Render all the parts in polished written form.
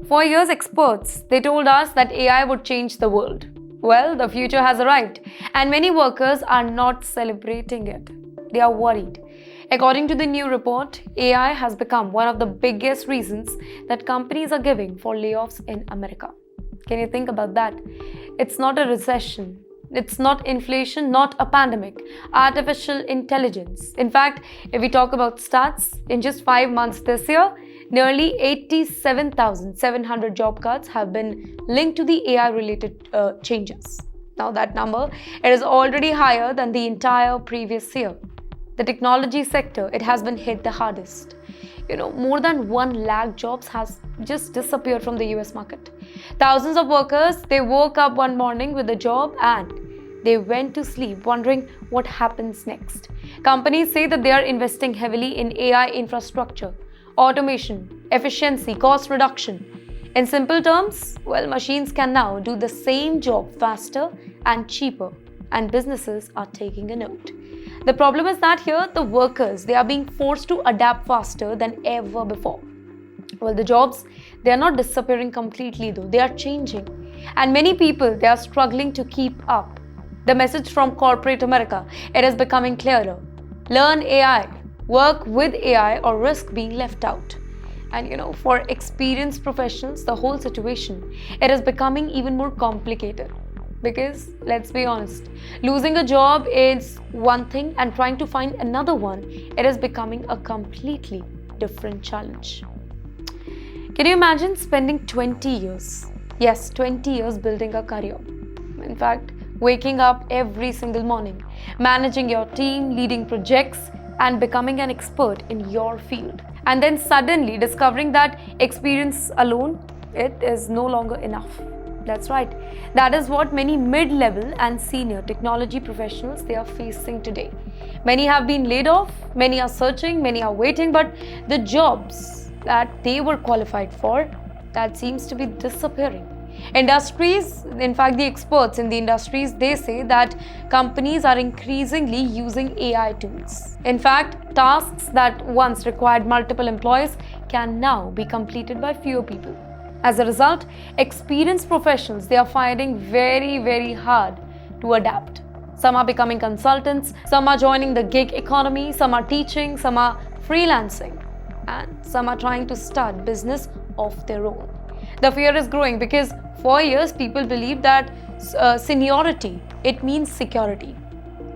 For years, experts, they told us that AI would change the world. Well, the future has arrived, and many workers are not celebrating it. They are worried. According to the new report, AI has become one of the biggest reasons that companies are giving for layoffs in America. Can you think about that? It's not a recession. It's not inflation, not a pandemic. Artificial intelligence. In fact, if we talk about stats, in just 5 months this year, nearly 87,700 job cuts have been linked to the AI-related changes. Now that number, it is already higher than the entire previous year. The technology sector, it has been hit the hardest. More than 1 lakh jobs has just disappeared from the US market. Thousands of workers, they woke up one morning with a job and they went to sleep wondering what happens next. Companies say that they are investing heavily in AI infrastructure, automation, efficiency, cost reduction. In simple terms, machines can now do the same job faster and cheaper, and businesses are taking a note. The problem is that here, the workers, they are being forced to adapt faster than ever before. The jobs, they are not disappearing completely though, they are changing. And many people, they are struggling to keep up. The message from corporate America, it is becoming clearer. Learn AI, work with AI, or risk being left out. And for experienced professionals, the whole situation, it is becoming even more complicated. Because let's be honest, losing a job is one thing and trying to find another one, it is becoming a completely different challenge. Can you imagine spending 20 years, yes, 20 years building a career? In fact, waking up every single morning, managing your team, leading projects, and becoming an expert in your field. And then suddenly discovering that experience alone, it is no longer enough. That's right. That is what many mid-level and senior technology professionals, they are facing today. Many have been laid off, many are searching, many are waiting, but the jobs that they were qualified for, that seems to be disappearing. Industries, in fact, the experts in the industries, they say that companies are increasingly using AI tools. In fact, tasks that once required multiple employees can now be completed by fewer people. As a result, experienced professionals, they are finding very, very hard to adapt. Some are becoming consultants, some are joining the gig economy, some are teaching, some are freelancing, and some are trying to start business of their own. The fear is growing because for years people believe that seniority, it means security.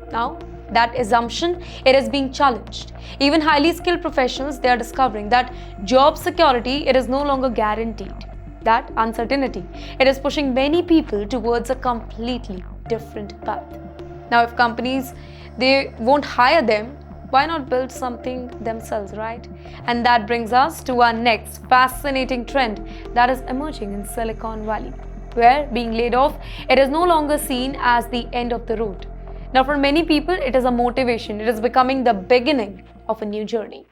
Now, that assumption, it is being challenged. Even highly skilled professionals, they are discovering that job security, it is no longer guaranteed. That uncertainty, it is pushing many people towards a completely different path. Now, if companies, they won't hire them, why not build something themselves, right? And that brings us to our next fascinating trend that is emerging in Silicon Valley, where being laid off, it is no longer seen as the end of the road. Now, for many people, it is a motivation. It is becoming the beginning of a new journey.